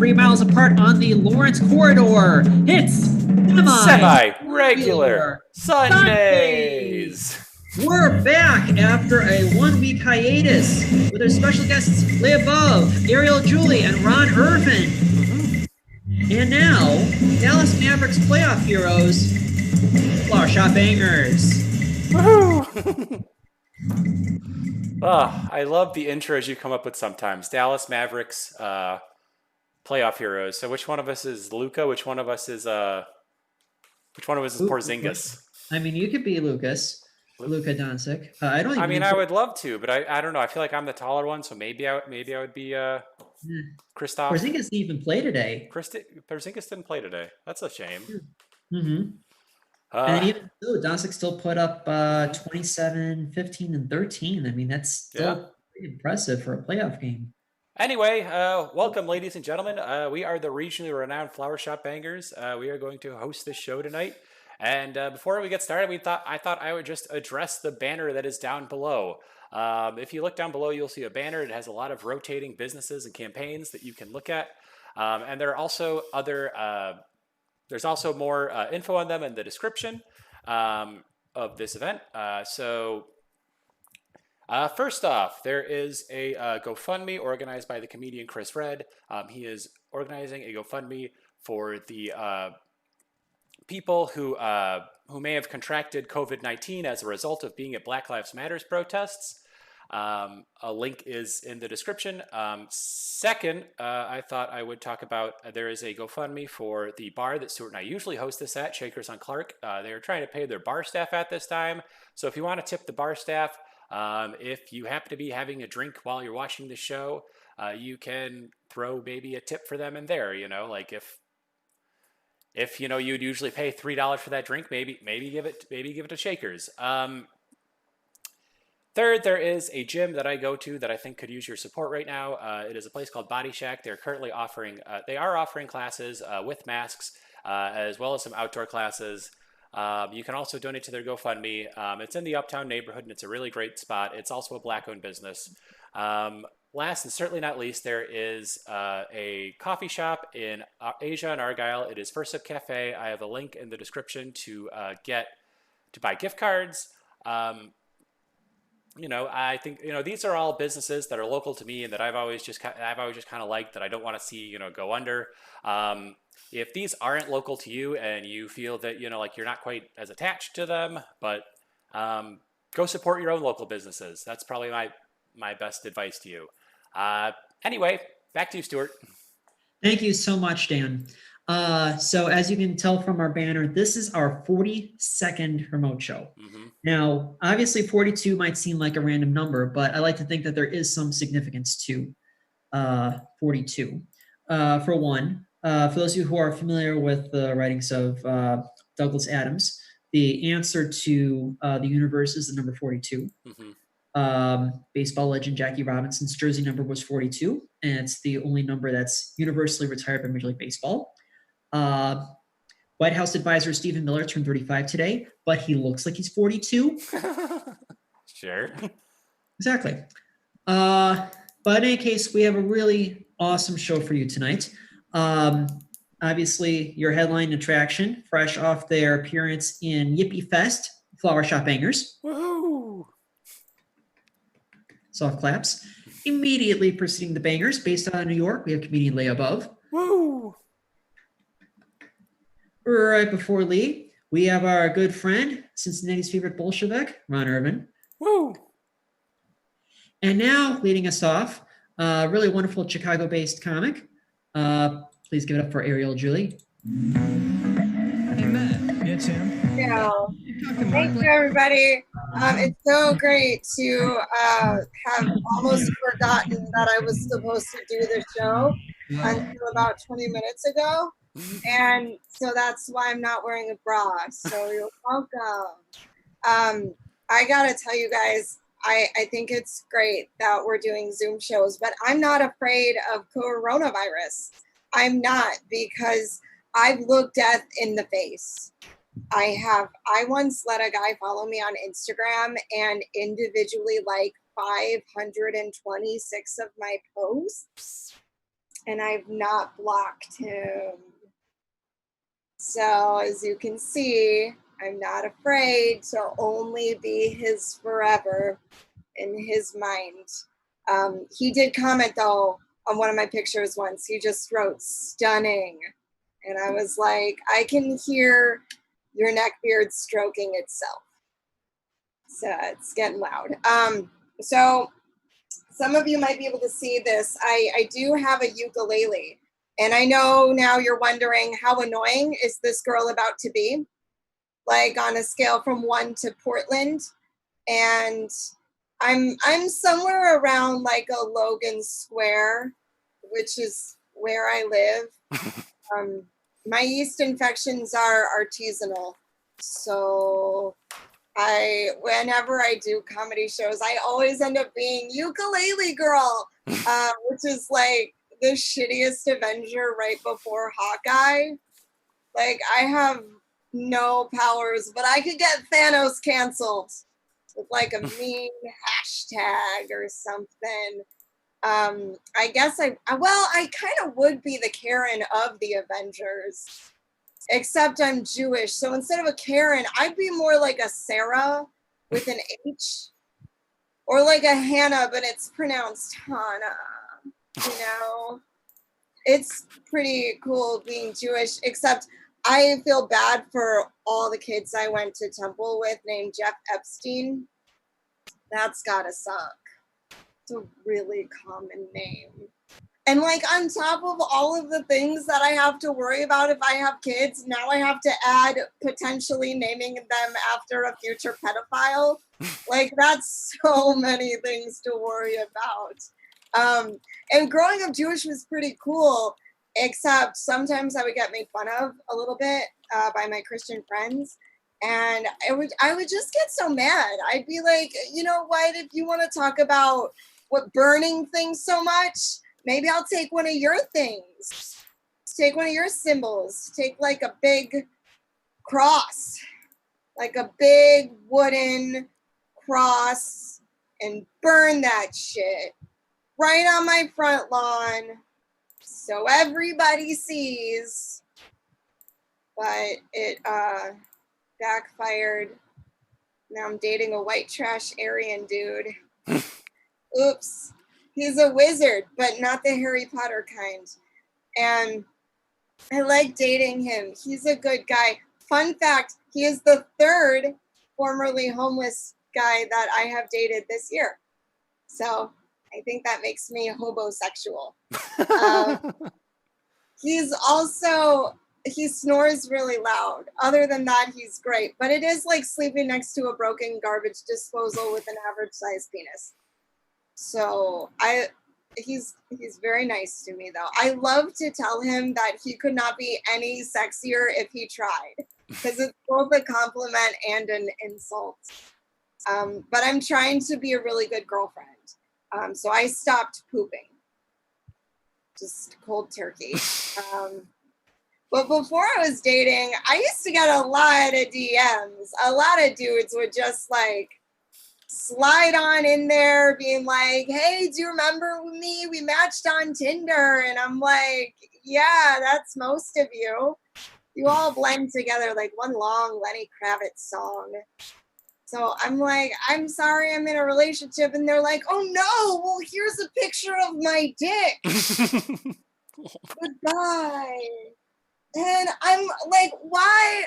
3 miles apart on the Lawrence corridor. It's semi-regular Sundays. We're back after a 1-week hiatus with our special guests Aboav, Ariel Julie, and Ron Irvin. And now, Dallas Mavericks playoff heroes, Flower Shop Bangers. Woohoo! I love the intros you come up with sometimes. Dallas Mavericks playoff heroes. So which one of us is Luka? Which one of us is Porzingis? I mean, you could be Luka Doncic. I don't. I mean, I would love to, but I don't know. I feel like I'm the taller one, so maybe I would be Kristaps. Porzingis didn't even play today. Porzingis didn't play today. That's a shame. Mm-hmm. And even though Doncic still put up 27, 15, and 13. I mean, that's still pretty impressive for a playoff game. Anyway, welcome, ladies and gentlemen. We are the regionally renowned Flower Shop Bangers. We are going to host this show tonight. And before we get started, I thought I would just address the banner that is down below. If you look down below, you'll see a banner. It has a lot of rotating businesses and campaigns that you can look at. And there are also there's also more info on them in the description of this event. First off, there is a GoFundMe organized by the comedian Chris Redd. He is organizing a GoFundMe for the people who may have contracted COVID-19 as a result of being at Black Lives Matter's protests. A link is in the description. Second, I thought I would talk about there is a GoFundMe for the bar that Stuart and I usually host this at, Shakers on Clark. They are trying to pay their bar staff at this time. So if you want to tip the bar staff, if you happen to be having a drink while you're watching the show, you can throw maybe a tip for them in there. You know, like if you know you'd usually pay $3 for that drink, maybe give it to Shakers. Third, there is a gym that I go to that I think could use your support right now. It is a place called Bodi Shak. They're currently offering classes with masks, as well as some outdoor classes. You can also donate to their GoFundMe. It's in the Uptown neighborhood, and it's a really great spot. It's also a Black-owned business. Last and certainly not least, there is a coffee shop in Asia and Argyle. It is First Sip Cafe. I have a link in the description to buy gift cards. I think these are all businesses that are local to me and that I've always just kind of liked, that I don't want to see go under. If these aren't local to you and you feel that like you're not quite as attached to them, but go support your own local businesses. That's probably my best advice to you. Anyway, back to you, Stuart. Thank you so much, Dan. So as you can tell from our banner, this is our 42nd remote show. Mm-hmm. Now, obviously 42 might seem like a random number, but I like to think that there is some significance to 42. For one, for those of you who are familiar with the writings of Douglas Adams, the answer to the universe is the number 42. Mm-hmm. Baseball legend Jackie Robinson's jersey number was 42, and it's the only number that's universally retired by Major League Baseball. White House advisor Stephen Miller turned 35 today, but he looks like he's 42. Sure. Exactly. But in any case, we have a really awesome show for you tonight. Obviously, your headline attraction, fresh off their appearance in Yippee Fest, Flower Shop Bangers. Woohoo! Soft claps. Immediately preceding the Bangers, based out of New York, we have comedian Aboav. Woo! Right before Lee, we have our good friend, Cincinnati's favorite Bolshevik, Ron Irvin. Woo! And now, leading us off, a really wonderful Chicago-based comic. Please give it up for Ariel Julie. Hey, Matt. Yeah, Tim. Yeah. Thank you, everybody. It's so great to have almost forgotten that I was supposed to do the show until about 20 minutes ago. And so that's why I'm not wearing a bra. So you're welcome. I gotta tell you guys, I think it's great that we're doing Zoom shows, but I'm not afraid of coronavirus. I'm not, because I've looked death in the face. I once let a guy follow me on Instagram and individually like 526 of my posts. and I've not blocked him. So as you can see, I'm not afraid to only be his forever in his mind. He did comment though on one of my pictures once. He just wrote stunning. And I was like, I can hear your neck beard stroking itself. So it's getting loud. So some of you might be able to see this. I do have a ukulele. And I know now you're wondering, how annoying is this girl about to be? Like on a scale from 1 to Portland. And I'm somewhere around like a Logan Square, which is where I live. My yeast infections are artisanal. So whenever I do comedy shows, I always end up being ukulele girl, which is like the shittiest Avenger right before Hawkeye. Like I have no powers, but I could get Thanos canceled with like a mean hashtag or something. I guess I kind of would be the Karen of the Avengers, except I'm Jewish. So instead of a Karen, I'd be more like a Sarah with an H, or like a Hannah, but it's pronounced Hannah. You know, it's pretty cool being Jewish, except I feel bad for all the kids I went to temple with named Jeff Epstein. That's gotta suck. It's a really common name. And like on top of all of the things that I have to worry about if I have kids, now I have to add potentially naming them after a future pedophile. Like that's so many things to worry about. And growing up Jewish was pretty cool, except sometimes I would get made fun of a little bit by my Christian friends. And I would just get so mad. I'd be like, you know what, if you want to talk about what burning things so much, maybe I'll take one of your things. Take one of your symbols. Take like a big cross, like a big wooden cross, and burn that shit right on my front lawn so everybody sees. But it backfired. Now I'm dating a white trash Aryan dude. Oops. He's a wizard, but not the Harry Potter kind. And I like dating him. He's a good guy. Fun fact, he is the third formerly homeless guy that I have dated this year. So I think that makes me hobosexual. He snores really loud. Other than that, he's great. But it is like sleeping next to a broken garbage disposal with an average sized penis. So he's very nice to me though. I love to tell him that he could not be any sexier if he tried, because it's both a compliment and an insult. But I'm trying to be a really good girlfriend. So I stopped pooping. Just cold turkey. But before I was dating, I used to get a lot of DMs. A lot of dudes would just like slide on in there being like, hey, do you remember me? We matched on Tinder. And I'm like, yeah, that's most of you. You all blend together like one long Lenny Kravitz song. So I'm like, I'm sorry, I'm in a relationship. And they're like, oh no, well, here's a picture of my dick. Goodbye. And I'm like, why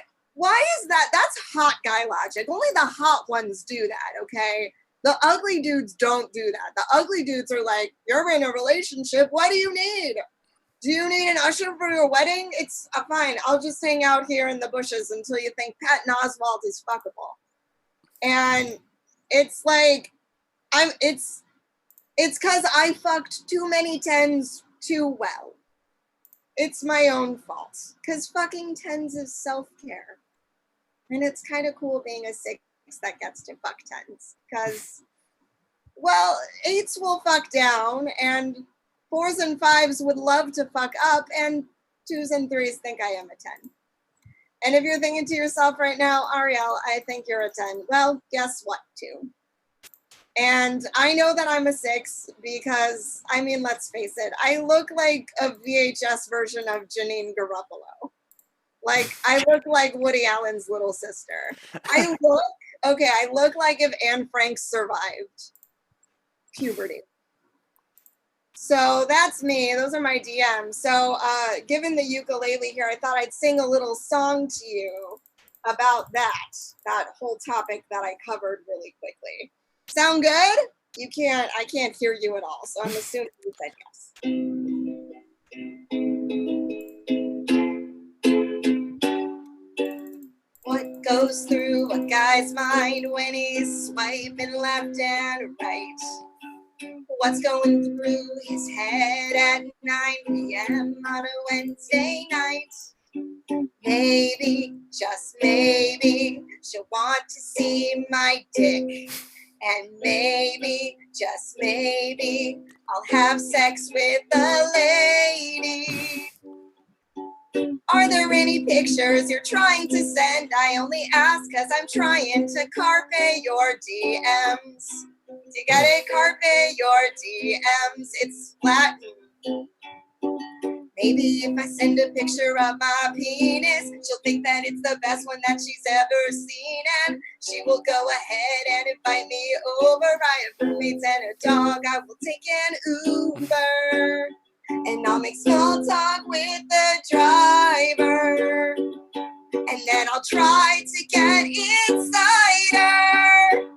is that? That's hot guy logic. Only the hot ones do that, okay? The ugly dudes don't do that. The ugly dudes are like, you're in a relationship. What do you need? Do you need an usher for your wedding? It's fine. I'll just hang out here in the bushes until you think Patton Oswalt is fuckable. And it's like, it's because I fucked too many 10s too well. It's my own fault, because fucking 10s is self-care. And it's kind of cool being a 6 that gets to fuck 10s, because, well, 8s will fuck down, and 4s and 5s would love to fuck up, and 2s and 3s think I am a 10. And if you're thinking to yourself right now, Ariel, I think you're a 10. Well, guess what, too? And I know that I'm a 6 because, I mean, let's face it, I look like a VHS version of Janine Garoppolo. Like, I look like Woody Allen's little sister. I look like if Anne Frank survived puberty. So that's me. Those are my DMs. So given the ukulele here, I thought I'd sing a little song to you about that whole topic that I covered really quickly. Sound good? I can't hear you at all. So I'm assuming you said yes. What goes through a guy's mind when he's swiping left and right? What's going through his head at 9 p.m. on a Wednesday night? Maybe, just maybe, she'll want to see my dick. And maybe, just maybe, I'll have sex with a lady. Are there any pictures you're trying to send? I only ask because I'm trying to carpe your DMs. You gotta carpe your DMs, it's Latin. Maybe if I send a picture of my penis, she'll think that it's the best one that she's ever seen, and she will go ahead and invite me over. I have roommates and a dog, I will take an Uber, and I'll make small talk with the driver, and then I'll try to get inside her.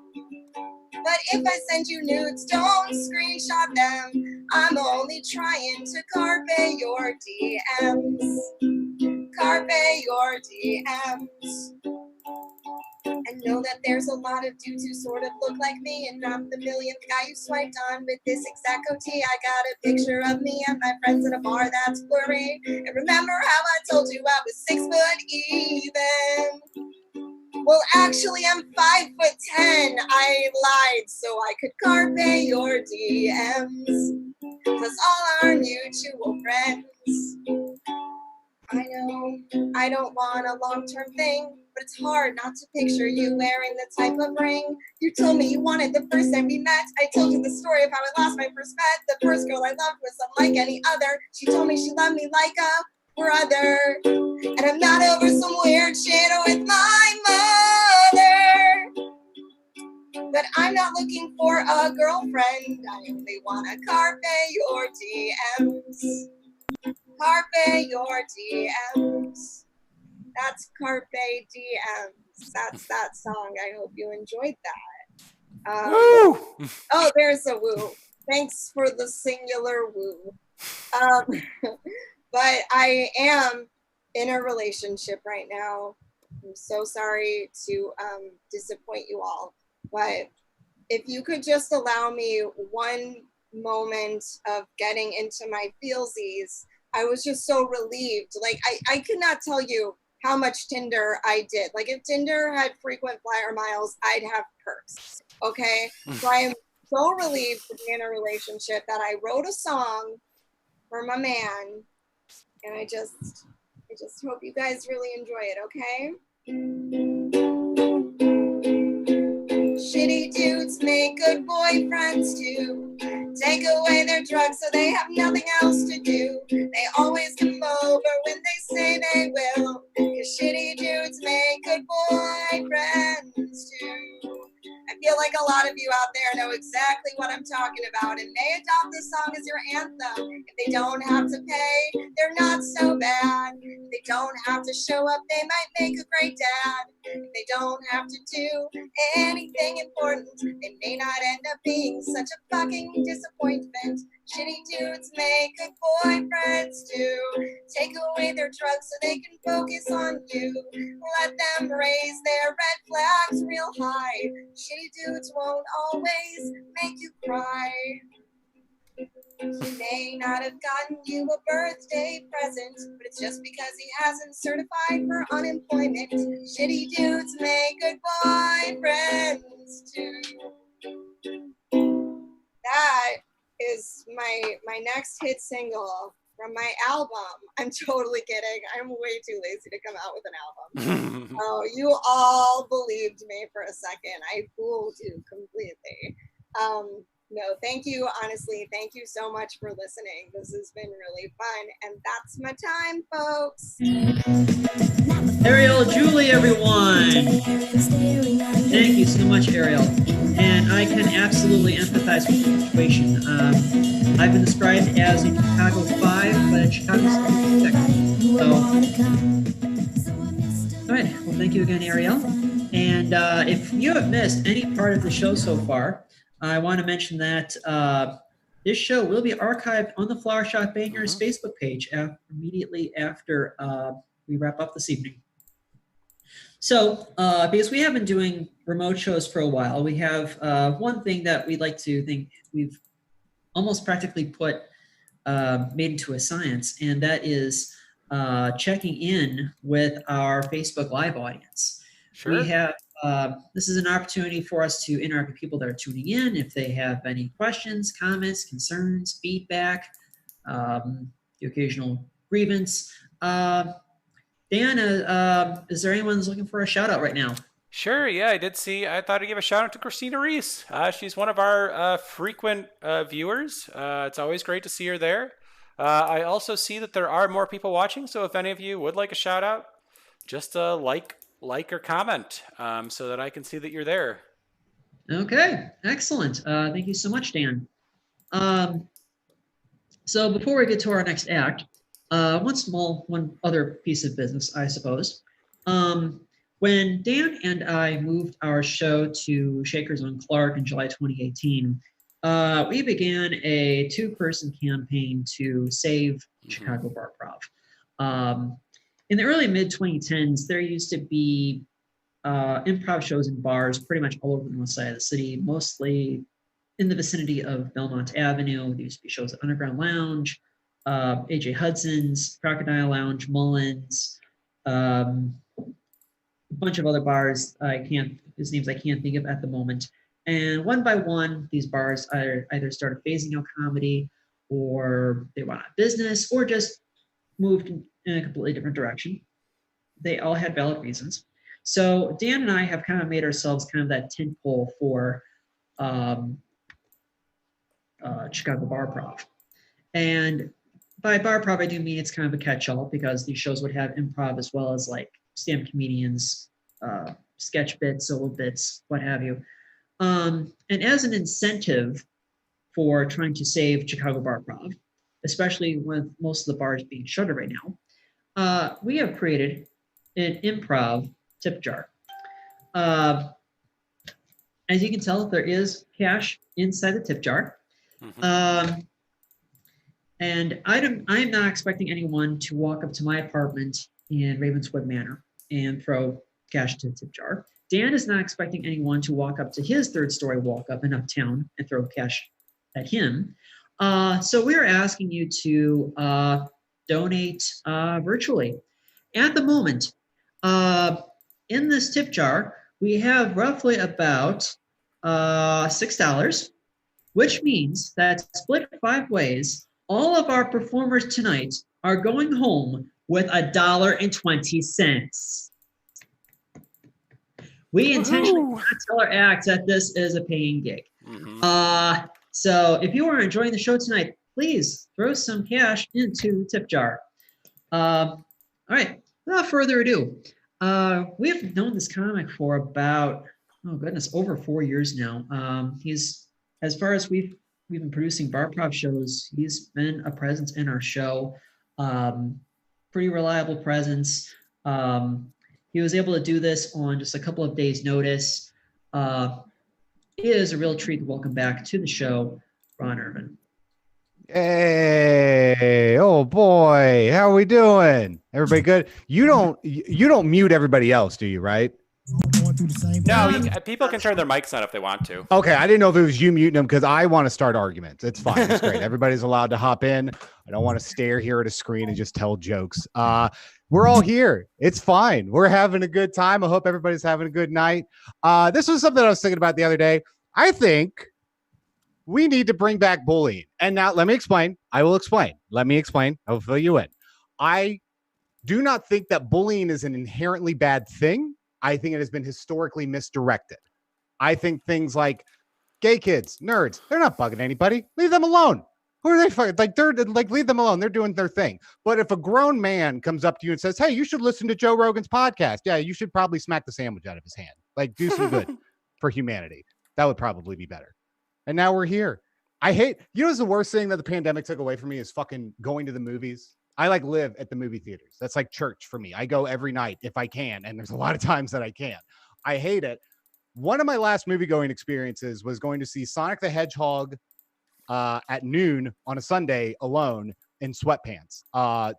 But if I send you nudes, don't screenshot them. I'm only trying to carpe your DMs. Carpe your DMs. I know that there's a lot of dudes who sort of look like me, and I'm the millionth guy you swiped on with this exact goatee. I got a picture of me and my friends at a bar that's blurry. And remember how I told you I was 6 foot even? Well, actually, I'm 5'10". I lied so I could carpe your DMs. Plus all our mutual friends. I know I don't want a long-term thing, but it's hard not to picture you wearing the type of ring you told me you wanted the first time we met. I told you the story of how I lost my first bet. The first girl I loved was unlike any other. She told me she loved me like a brother, and I'm not over some weird shit with my mother. But I'm not looking for a girlfriend. I only want to carpe your DMs. Carpe your DMs. That's Carpe DMs. That's that song. I hope you enjoyed that. Woo! Oh, there's a woo. Thanks for the singular woo. But I am in a relationship right now. I'm so sorry to disappoint you all. But if you could just allow me one moment of getting into my feelsies, I was just so relieved. Like, I could not tell you how much Tinder I did. Like, if Tinder had frequent flyer miles, I'd have perks. Okay? So I am so relieved to be in a relationship that I wrote a song for my man. And I just hope you guys really enjoy it, okay? Shitty dudes make good boyfriends too. Take away their drugs so they have nothing else to do. They always come over when they say they will. 'Cause shitty dudes make good boyfriends too. I feel like a lot of you out there know exactly what I'm talking about and may adopt this song as your anthem. If they don't have to pay, they're not so bad. If they don't have to show up, they might make a great dad. If they don't have to do anything important, they may not end up being such a fucking disappointment. Shitty dudes make good boyfriends too. Take away their drugs so they can focus on you. Let them raise their red flags real high. Shitty dudes won't always make you cry. He may not have gotten you a birthday present, but it's just because he hasn't certified for unemployment. Shitty dudes make good boyfriends too. That is my next hit single from my album. I'm totally kidding. I'm way too lazy to come out with an album. Oh, you all believed me for a second. I fooled you completely. No, thank you. Honestly, thank you so much for listening. This has been really fun. And that's my time, folks. Ariel Julie, everyone. Thank you so much, Ariel. And I can absolutely empathize with the situation. I've been described as a Chicago 5, but Chicago's 6. So, all right. Well, thank you again, Ariel. And if you have missed any part of the show so far, I want to mention that this show will be archived on the Flower Shop Bangers Facebook page immediately after we wrap up this evening. So, because we have been doing remote shows for a while, we have one thing that we'd like to think we've almost practically made into a science, and that is checking in with our Facebook Live audience. Sure. We have this is an opportunity for us to interact with people that are tuning in. If they have any questions, comments, concerns, feedback, the occasional grievance. Dan, is there anyone who's looking for a shout out right now? Sure, yeah, I did see. I thought I'd give a shout out to Christina Reese. She's one of our frequent viewers. It's always great to see her there. I also see that there are more people watching, so if any of you would like a shout out, just like or comment so that I can see that you're there. Okay, excellent. Thank you so much, Dan. So before we get to our next act, one other piece of business, I suppose. When Dan and I moved our show to Shakers on Clark in July 2018, we began a 2-person campaign to save Chicago barprov. In the early mid-2010s, there used to be improv shows in bars pretty much all over the north side of the city, mostly in the vicinity of Belmont Avenue. There used to be shows at Underground Lounge, AJ Hudson's, Crocodile Lounge, Mullins, a bunch of other bars whose names I can't think of at the moment. And one by one, these bars either started phasing out comedy, or they went out of business, or just moved in a completely different direction. They all had valid reasons. So Dan and I have kind of made ourselves kind of that tent pole for Chicago barprov. And by barprov, I do mean it's kind of a catch-all, because these shows would have improv as well as like stand-up comedians, sketch bits, solo bits, what have you. And as an incentive for trying to save Chicago barprov, especially with most of the bars being shuttered right now, we have created an improv tip jar. As you can tell, there is cash inside the tip jar. And I'm not expecting anyone to walk up to my apartment in Ravenswood Manor and throw cash to the tip jar. Dan is not expecting anyone to walk up to his 3rd-story walk-up in Uptown and throw cash at him. So we're asking you to donate virtually. At the moment, in this tip jar, we have roughly about $6, which means that split 5 ways, all of our performers tonight are going home with $1.20. We intentionally not tell our acts that this is a paying gig. So if you are enjoying the show tonight, please throw some cash into the tip jar. All right, without further ado, we have known this comic for about, over 4 years now. He's, as far as we've been producing barprov shows, he's been a presence in our show, pretty reliable presence. He was able to do this on just a couple of days' notice. It is a real treat to welcome back to the show, Ron Irvin. Hey, oh boy, how are we doing? Everybody good? You don't mute everybody else, do you? Right? No, people can turn their mics on if they want to. Okay, I didn't know if it was you muting them, because I want to start arguments. It's fine. It's great. Everybody's allowed to hop in. I don't want to stare here at a screen and just tell jokes. We're all here. It's fine. We're having a good time. I hope everybody's having a good night. This was something I was thinking about the other day. I think we need to bring back bullying. And now let me explain. I will explain. Let me explain. I will fill you in. I do not think that bullying is an inherently bad thing. I think it has been historically misdirected. I think things like Gay kids, nerds, they're not bugging anybody. Leave them alone. Who are they fucking? Like, they're like, leave them alone. They're doing their thing. But if a grown man comes up to you and says, hey, you should listen to Joe Rogan's podcast. Yeah, you should probably smack the sandwich out of his hand. Like, do some good for humanity. That would probably be better. And now we're here. I hate, what's the worst thing that the pandemic took away from me is fucking going to the movies. I like live at the movie theaters. That's like church for me. I go every night if I can. And there's a lot of times that I can't. I hate it. One of my last movie going experiences was going to see Sonic the Hedgehog at noon on a Sunday alone in sweatpants.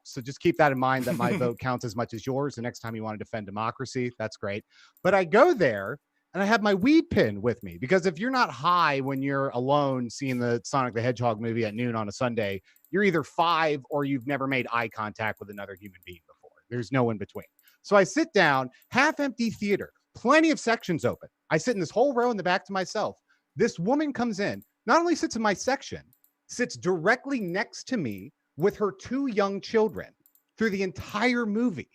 So just keep that in mind that my vote counts as much as yours. The next time you want to defend democracy, that's great. But I go there and I have my weed pen with me because if you're not high when you're alone seeing the Sonic the Hedgehog movie at noon on a Sunday, you're either 5 or you've never made eye contact with another human being before. There's no in between. So I sit down, half empty theater, plenty of sections open. I sit in this whole row in the back to myself. This woman comes in, not only sits in my section, sits directly next to me with her 2 young children through the entire movie.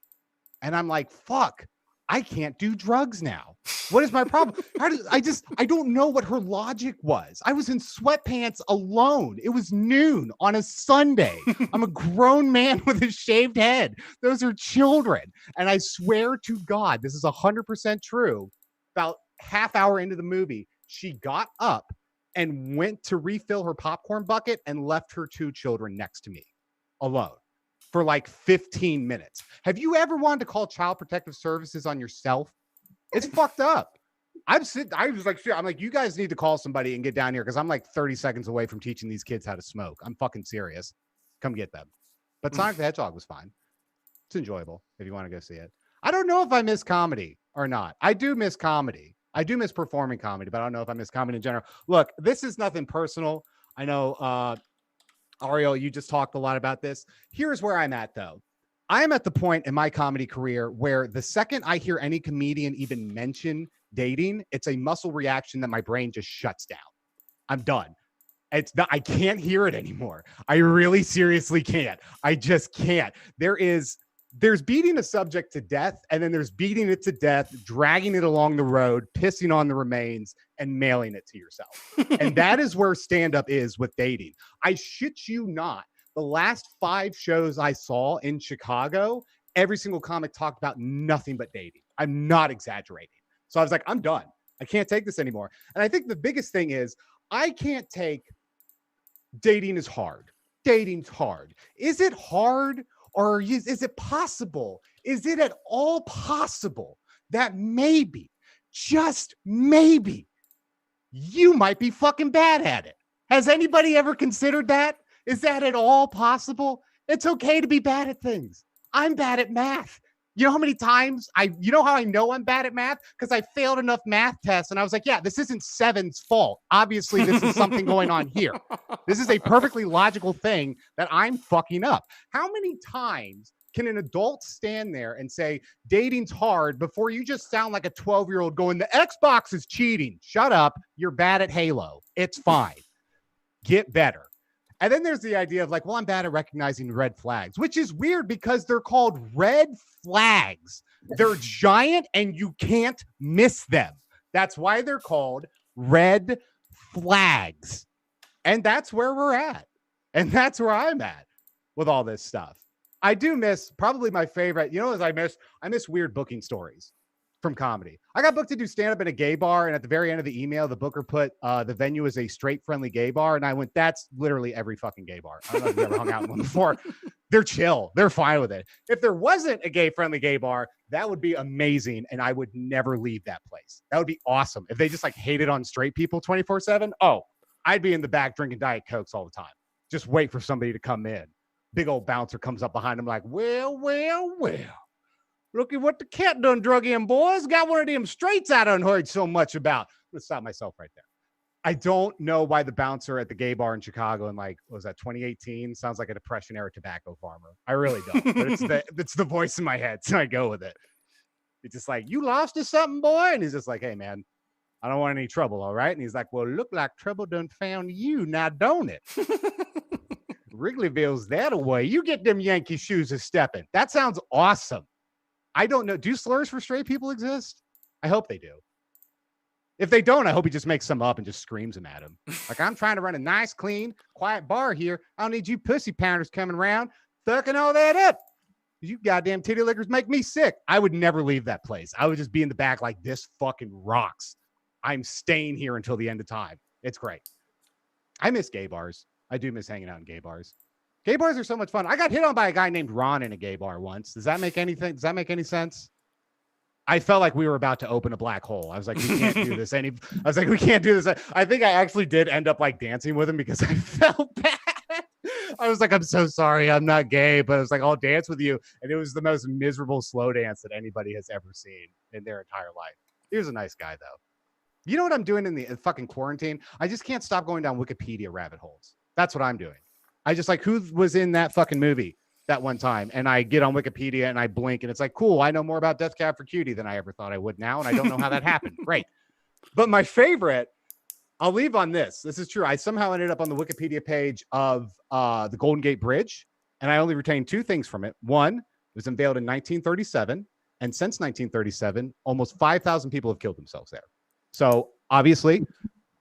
And I'm like, fuck, I can't do drugs now. What is my problem? I don't know what her logic was. I was in sweatpants alone. It was noon on a Sunday. I'm a grown man with a shaved head. Those are children. And I swear to God, this is 100% true. About half hour into the movie, she got up and went to refill her popcorn bucket and left her 2 children next to me alone for like 15 minutes. Have you ever wanted to call Child Protective Services on yourself? It's fucked up. I was like, shit. I'm like, you guys need to call somebody and get down here because I'm like 30 seconds away from teaching these kids how to smoke. I'm fucking serious. Come get them. But Sonic the Hedgehog was fine. It's enjoyable if you want to go see it. I don't know if I miss comedy or not. I do miss comedy. I do miss performing comedy, but I don't know if I miss comedy in general. Look, this is nothing personal. I know, Ariel, you just talked a lot about this. Here's where I'm at, though. I am at the point in my comedy career where the second I hear any comedian even mention dating, it's a muscle reaction that my brain just shuts down. I'm done. It's not, I can't hear it anymore. I really seriously can't. I just can't. There's beating a subject to death, and then there's beating it to death, dragging it along the road, pissing on the remains, and mailing it to yourself. And that is where stand-up is with dating. I shit you not. The last 5 shows I saw in Chicago, every single comic talked about nothing but dating. I'm not exaggerating. So I was like, I'm done. I can't take this anymore. And I think the biggest thing is I can't take dating is hard. Dating's hard. Is it hard? Or is it possible? Is it at all possible that maybe, just maybe, you might be fucking bad at it? Has anybody ever considered that? Is that at all possible? It's okay to be bad at things. I'm bad at math. You know how many times you know how I know I'm bad at math? Because I failed enough math tests and I was like, yeah, this isn't 7's fault. Obviously, this is something going on here. This is a perfectly logical thing that I'm fucking up. How many times can an adult stand there and say, dating's hard before you just sound like a 12-year-old going, the Xbox is cheating. Shut up. You're bad at Halo. It's fine. Get better. And then there's the idea of like, well, I'm bad at recognizing red flags, which is weird because they're called red flags. They're giant and you can't miss them. That's why they're called red flags. And that's where we're at. And that's where I'm at with all this stuff. I do miss probably my favorite, I miss weird booking stories from comedy. I got booked to do stand-up in a gay bar, and at the very end of the email, the booker put the venue is a straight friendly gay bar, and I went, that's literally every fucking gay bar. I don't know if you've ever hung out in one before. They're chill. They're fine with it. If there wasn't a gay friendly gay bar, that would be amazing, and I would never leave that place. That would be awesome. If they just like hated on straight people 24/7, I'd be in the back drinking Diet Cokes all the time. Just wait for somebody to come in. Big old bouncer comes up behind him like, well. Look at what the cat done drug in, boys. Got one of them straights I done heard so much about. Let's stop myself right there. I don't know why the bouncer at the gay bar in Chicago in like, what was that, 2018? Sounds like a Depression era tobacco farmer. I really don't. But it's the voice in my head, so I go with it. It's just like, you lost or something, boy? And he's just like, hey, man, I don't want any trouble, all right? And he's like, well, look like trouble done found you now, don't it? Wrigleyville's that away. You get them Yankee shoes a stepping. That sounds awesome. I don't know. Do slurs for straight people exist? I hope they do. If they don't, I hope he just makes some up and just screams them at him. Like, I'm trying to run a nice, clean, quiet bar here. I don't need you pussy pounders coming around fucking all that up. You goddamn titty lickers make me sick. I would never leave that place. I would just be in the back like, this fucking rocks. I'm staying here until the end of time. It's great. I miss gay bars. I do miss hanging out in gay bars. Gay bars are so much fun. I got hit on by a guy named Ron in a gay bar once. Does that make any sense? I felt like we were about to open a black hole. I was like, we can't do this. We can't do this. I think I actually did end up like dancing with him because I felt bad. I was like, I'm so sorry. I'm not gay, but I was like, I'll dance with you. And it was the most miserable slow dance that anybody has ever seen in their entire life. He was a nice guy, though. You know what I'm doing in the fucking quarantine? I just can't stop going down Wikipedia rabbit holes. That's what I'm doing. I just like, who was in that fucking movie that one time? And I get on Wikipedia and I blink and it's like, cool, I know more about Death Cab for Cutie than I ever thought I would now. And I don't know how that happened. Great. But my favorite, I'll leave on this. This is true. I somehow ended up on the Wikipedia page of the Golden Gate Bridge, and I only retained two things from it. One, it was unveiled in 1937, and since 1937, almost 5,000 people have killed themselves there. So obviously,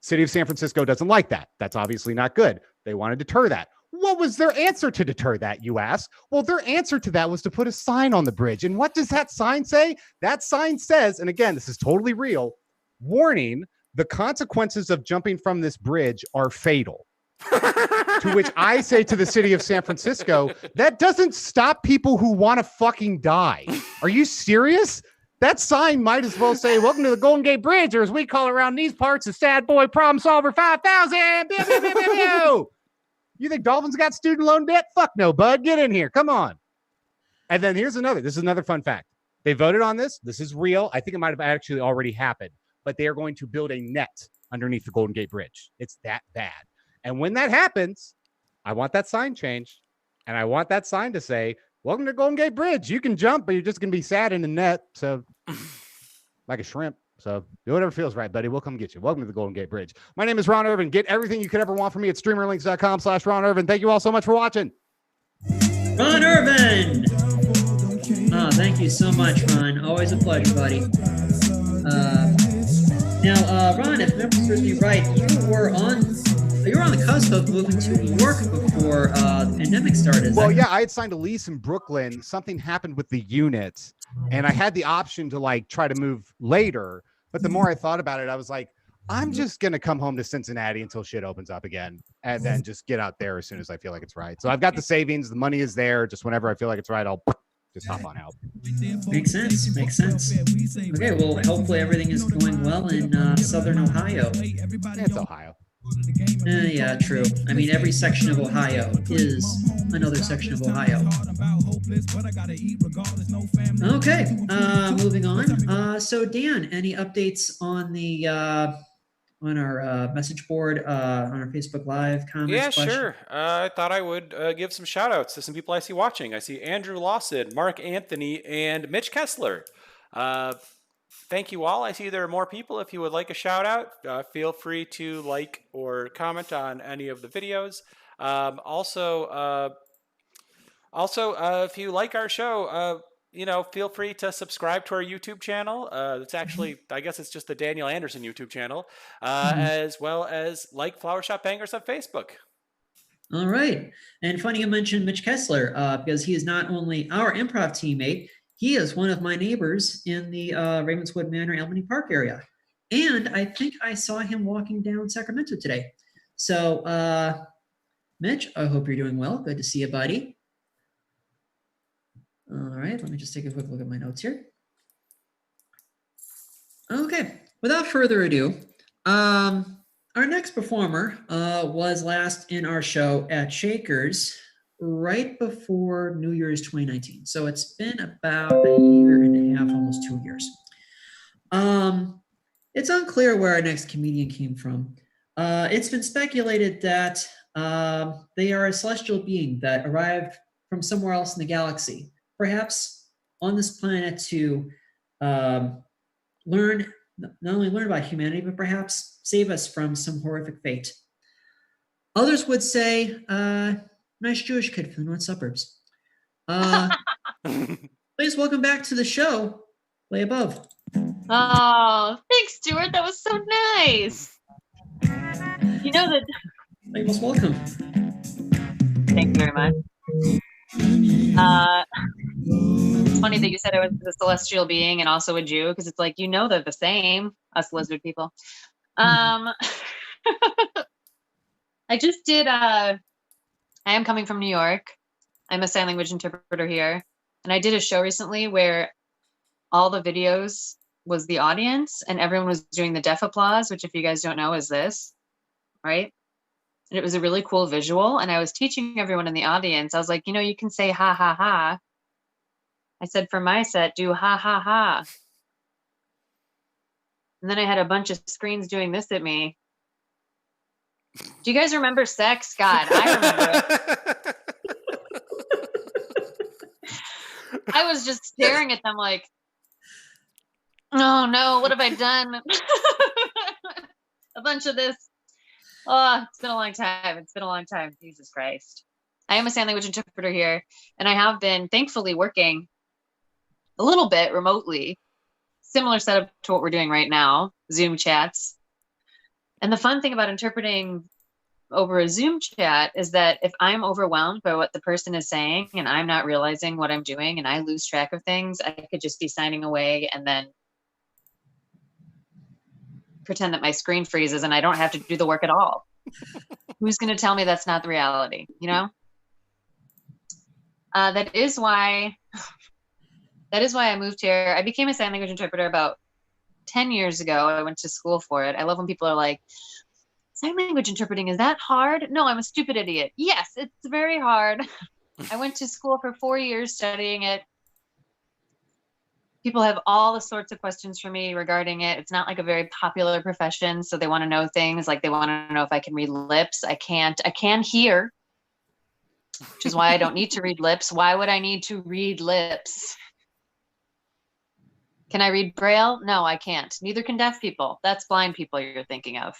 city of San Francisco doesn't like that. That's obviously not good. They want to deter that. What was their answer to deter that, you ask? Well, their answer to that was to put a sign on the bridge. And what does that sign say? That sign says, and again, this is totally real, warning, the consequences of jumping from this bridge are fatal. To which I say to the city of San Francisco, that doesn't stop people who want to fucking die. Are you serious? That sign might as well say, welcome to the Golden Gate Bridge, or as we call it around these parts, a sad boy problem solver 5,000. Pew, pew, pew, pew, pew. You think Dolphins got student loan debt? Fuck no, bud. Get in here. Come on. And then here's another. This is another fun fact. They voted on this. This is real. I think it might have actually already happened. But they are going to build a net underneath the Golden Gate Bridge. It's that bad. And when that happens, I want that sign changed. And I want that sign to say, welcome to Golden Gate Bridge. You can jump, but you're just going to be sad in the net. So, like a shrimp. So, do whatever feels right, buddy. We'll come get you. Welcome to the Golden Gate Bridge. My name is Ron Irvin. Get everything you could ever want from me at streamerlinks.com/Ron Irvin. Thank you all so much for watching. Ron Irvin. Oh, thank you so much, Ron. Always a pleasure, buddy. Now, Ron, if memory serves me right, you were on the cusp of moving to New York before the pandemic started. Well, yeah, I had signed a lease in Brooklyn. Something happened with the unit, and I had the option to like try to move later. But the more I thought about it, I was like, I'm just gonna come home to Cincinnati until shit opens up again, and then just get out there as soon as I feel like it's right. So I've got the savings, the money is there. Just whenever I feel like it's right, I'll just hop on out. Makes sense. Makes sense. Okay, well, hopefully everything is going well in Southern Ohio. It's Ohio. Yeah, true. I mean, every section of Ohio is another section of Ohio. Okay, moving on. So Dan, any updates on the on our message board, on our Facebook Live comments? Yeah, question? sure. I thought I would give some shout outs to some people I see watching. I see Andrew Lawson, Mark Anthony, and Mitch Kessler. Thank you all. I see there are more people. If you would like a shout out, feel free to like or comment on any of the videos. Also, if you like our show, feel free to subscribe to our YouTube channel. It's actually, I guess it's just the Daniel Anderson YouTube channel, as well as like Flower Shop Bangers on Facebook. All right. And funny you mentioned Mitch Kessler, because he is not only our improv teammate, he is one of my neighbors in the Ravenswood Manor, Albany Park area. And I think I saw him walking down Sacramento today. So, Mitch, I hope you're doing well. Good to see you, buddy. All right, let me just take a quick look at my notes here. Okay, without further ado, our next performer was last in our show at Shakers right before New Year's 2019. So it's been about a year and a half, almost 2 years. It's unclear where our next comedian came from. It's been speculated that they are a celestial being that arrived from somewhere else in the galaxy, perhaps on this planet to not only learn about humanity, but perhaps save us from some horrific fate. Others would say, nice Jewish kid from the north suburbs. Please welcome back to the show, Play above. Oh, thanks, Stuart. That was so nice. You know that. You're most welcome. Thank you very much. It's funny that you said I was a celestial being and also a Jew, because it's like, you know, they're the same, us lizard people. I just did, I am coming from New York. I'm a sign language interpreter here. And I did a show recently where all the videos was the audience and everyone was doing the deaf applause, which if you guys don't know is this, right? And it was a really cool visual. And I was teaching everyone in the audience. I was like, you know, you can say ha, ha, ha. I said, for my set, do ha, ha, ha. And then I had a bunch of screens doing this at me. Do you guys remember sex? God, I remember it. I was just staring at them like, oh no, what have I done? A bunch of this. Oh, it's been a long time. It's been a long time. Jesus Christ. I am a sign language interpreter here, and I have been thankfully working a little bit remotely. Similar setup to what we're doing right now, Zoom chats. And the fun thing about interpreting over a Zoom chat is that if I'm overwhelmed by what the person is saying and I'm not realizing what I'm doing and I lose track of things, I could just be signing away and then pretend that my screen freezes and I don't have to do the work at all. Who's going to tell me that's not the reality, you know? That is why I moved here. I became a sign language interpreter about 10 years ago. I went to school for it. I love when people are like, sign language interpreting, is that hard? No, I'm a stupid idiot. Yes, it's very hard. I went to school for 4 years studying it. People have all the sorts of questions for me regarding it. It's not like a very popular profession, so they want to know things like they want to know if I can read lips. I can't. I can hear, which is why I don't need to read lips. Why would I need to read lips? Can I read Braille? No, I can't. Neither can deaf people. That's blind people you're thinking of.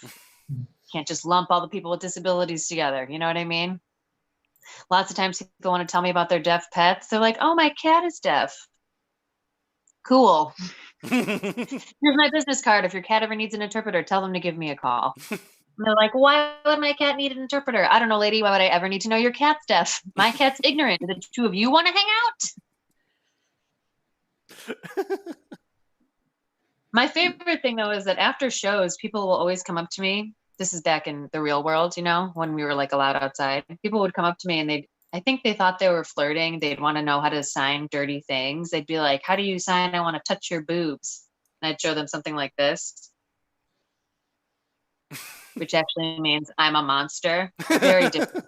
Can't just lump all the people with disabilities together. You know what I mean? Lots of times people want to tell me about their deaf pets. They're like, oh, my cat is deaf. Cool. Here's my business card. If your cat ever needs an interpreter, tell them to give me a call. And they're like, why would my cat need an interpreter? I don't know, lady. Why would I ever need to know your cat's deaf? My cat's ignorant. Do the two of you want to hang out? My favorite thing, though, is that after shows, people will always come up to me. This is back in the real world, you know, when we were like allowed outside. People would come up to me and I think they thought they were flirting. They'd want to know how to sign dirty things. They'd be like, how do you sign? I want to touch your boobs. And I'd show them something like this, which actually means I'm a monster. Very different.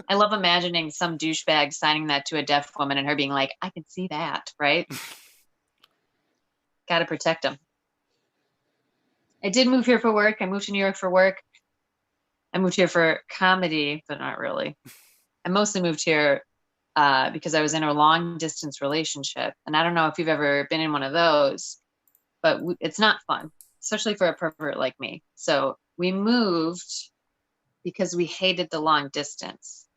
I love imagining some douchebag signing that to a deaf woman and her being like, I can see that, right? Got to protect them. I did move here for work. I moved to New York for work. I moved here for comedy, but not really. I mostly moved here because I was in a long distance relationship. And I don't know if you've ever been in one of those, but it's not fun, especially for a pervert like me. So we moved because we hated the long distance.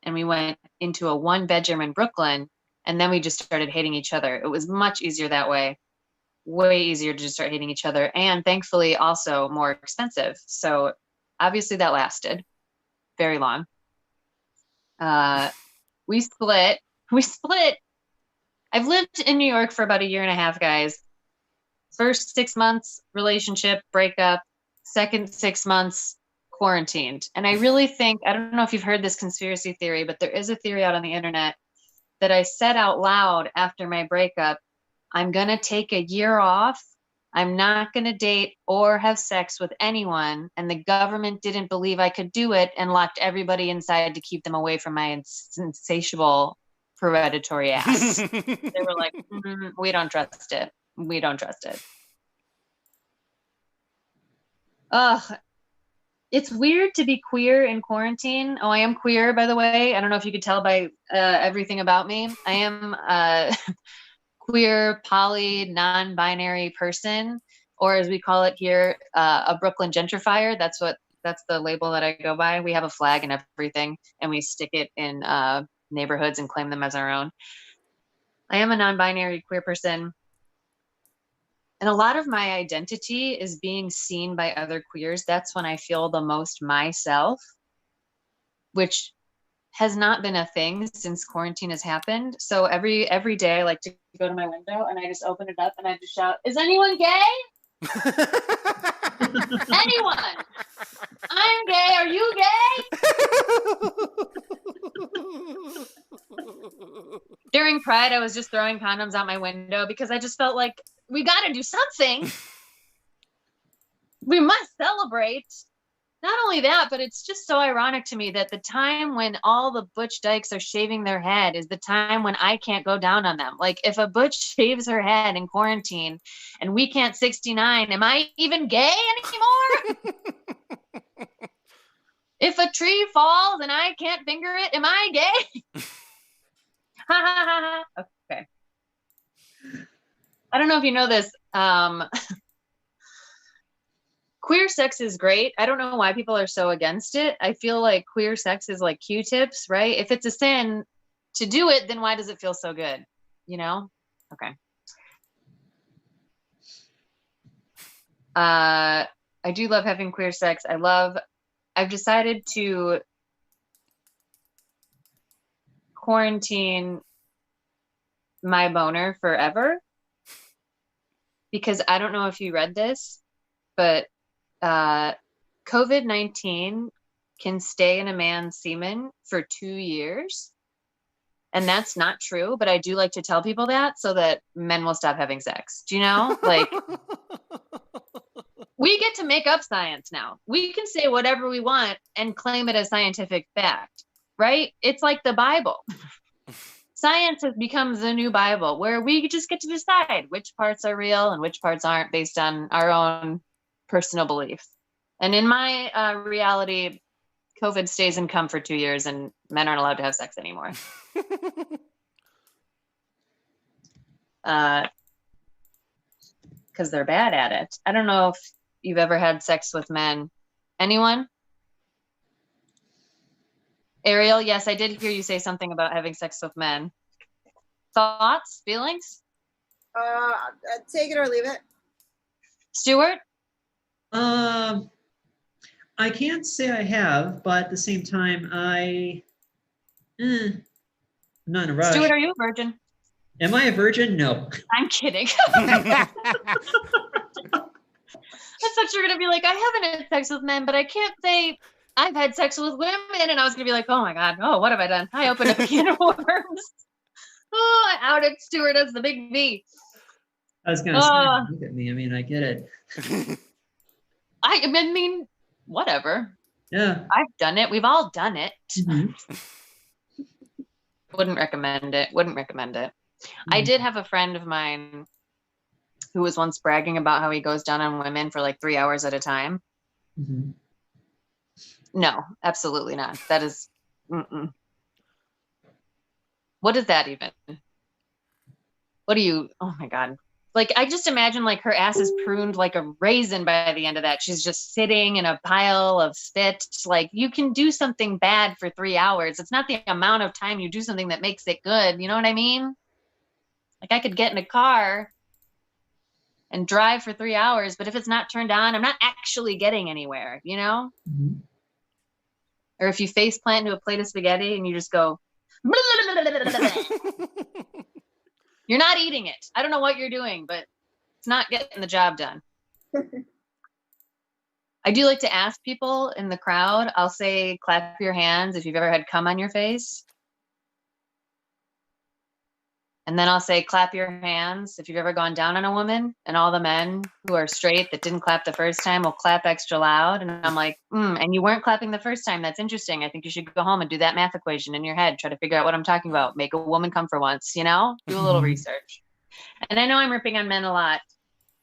And we went into a 1-bedroom in Brooklyn, and then we just started hating each other. It was much easier that way. Way easier to just start hating each other, and thankfully also more expensive. So obviously that lasted very long. We split. I've lived in New York for about 1.5 years, guys. First 6 months, relationship, breakup. Second 6 months, quarantined. And I really think, I don't know if you've heard this conspiracy theory, but there is a theory out on the internet that I said out loud after my breakup, I'm going to take 1 year off. I'm not going to date or have sex with anyone. And the government didn't believe I could do it and locked everybody inside to keep them away from my insatiable predatory ass. They were like, we don't trust it. We don't trust it. It's weird to be queer in quarantine. Oh, I am queer, by the way. I don't know if you could tell by everything about me. I am queer, poly, non-binary person, or as we call it here, a Brooklyn gentrifier. That's the label that I go by. We have a flag and everything, and we stick it in neighborhoods and claim them as our own. I am a non-binary queer person. And a lot of my identity is being seen by other queers. That's when I feel the most myself, which has not been a thing since quarantine has happened. So every day I like to go to my window and I just open it up and I just shout, "Is anyone gay? Anyone? I'm gay. Are you gay?" During Pride, I was just throwing condoms out my window because I just felt like we got to do something. We must celebrate. Not only that, but it's just so ironic to me that the time when all the butch dykes are shaving their head is the time when I can't go down on them. Like, if a butch shaves her head in quarantine and we can't 69, am I even gay anymore? If a tree falls and I can't finger it, am I gay? Ha ha ha ha. Okay. I don't know if you know this. Queer sex is great. I don't know why people are so against it. I feel like queer sex is like Q-tips, right? If it's a sin to do it, then why does it feel so good? You know? Okay. I do love having queer sex. I've decided to quarantine my boner forever, because I don't know if you read this, but COVID-19 can stay in a man's semen for 2 years. And that's not true, but I do like to tell people that so that men will stop having sex. Do you know? Like, we get to make up science now. We can say whatever we want and claim it as scientific fact, right? It's like the Bible. Science has become the new Bible, where we just get to decide which parts are real and which parts aren't based on our own personal beliefs. And in my reality, COVID stays in cum for 2 years and men aren't allowed to have sex anymore. Because they're bad at it. I don't know if you've ever had sex with men. Anyone? Ariel, yes, I did hear you say something about having sex with men. Thoughts? Feelings? Take it or leave it. Stuart? I can't say I have, but at the same time, I'm not in a rush. Stuart, are you a virgin? Am I a virgin? No. I'm kidding. I thought you were going to be like, I haven't had sex with men, but I can't say I've had sex with women. And I was going to be like, oh my God, oh, what have I done? I opened up a can of worms. Oh, I outed Stuart as the big V. I was going to say, look at me. I mean, I get it. I mean, whatever. Yeah. I've done it. We've all done it. Mm-hmm. Wouldn't recommend it. Mm-hmm. I did have a friend of mine who was once bragging about how he goes down on women for like 3 hours at a time. Mm-hmm. No, absolutely not. That is, what is that even? What do you, oh my God. Like, I just imagine like her ass is pruned like a raisin by the end of that. She's just sitting in a pile of spit. Like, you can do something bad for 3 hours. It's not the amount of time you do something that makes it good. You know what I mean? Like, I could get in a car and drive for 3 hours, but if it's not turned on, I'm not actually getting anywhere, you know? Mm-hmm. Or if you face plant into a plate of spaghetti and you just go, you're not eating it. I don't know what you're doing, but it's not getting the job done. I do like to ask people in the crowd, I'll say, clap your hands if you've ever had cum on your face. And then I'll say, clap your hands if you've ever gone down on a woman. And all the men who are straight that didn't clap the first time will clap extra loud. And I'm like, and you weren't clapping the first time. That's interesting. I think you should go home and do that math equation in your head. Try to figure out what I'm talking about. Make a woman come for once, you know? Do a little research. And I know I'm ripping on men a lot.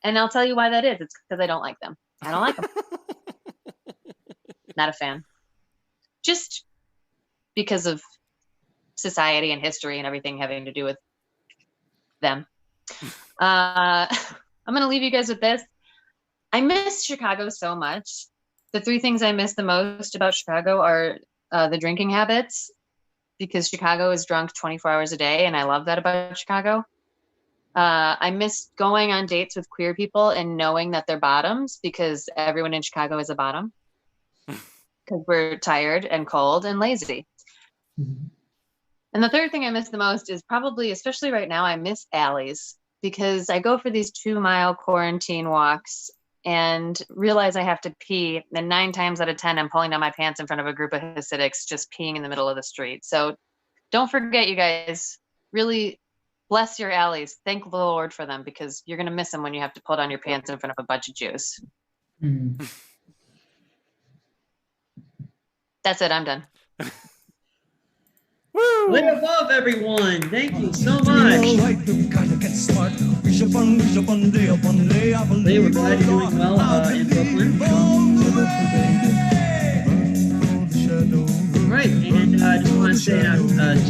And I'll tell you why that is. It's because I don't like them. I don't like them. Not a fan. Just because of society and history and everything having to do with them. I'm going to leave you guys with this. I miss Chicago so much. The 3 things I miss the most about Chicago are the drinking habits, because Chicago is drunk 24 hours a day, and I love that about Chicago. I miss going on dates with queer people and knowing that they're bottoms, because everyone in Chicago is a bottom because we're tired and cold and lazy. Mhm. And the third thing I miss the most is probably, especially right now, I miss alleys, because I go for these 2-mile quarantine walks and realize I have to pee. And 9 times out of 10, I'm pulling down my pants in front of a group of Hasidics just peeing in the middle of the street. So don't forget, you guys, really bless your alleys. Thank the Lord for them, because you're going to miss them when you have to pull down your pants in front of a bunch of Jews. Mhm. That's it. I'm done. Woo! Way above, everyone. Thank you so much. Lee, we're glad you're doing well in Brooklyn. All right, and I just want to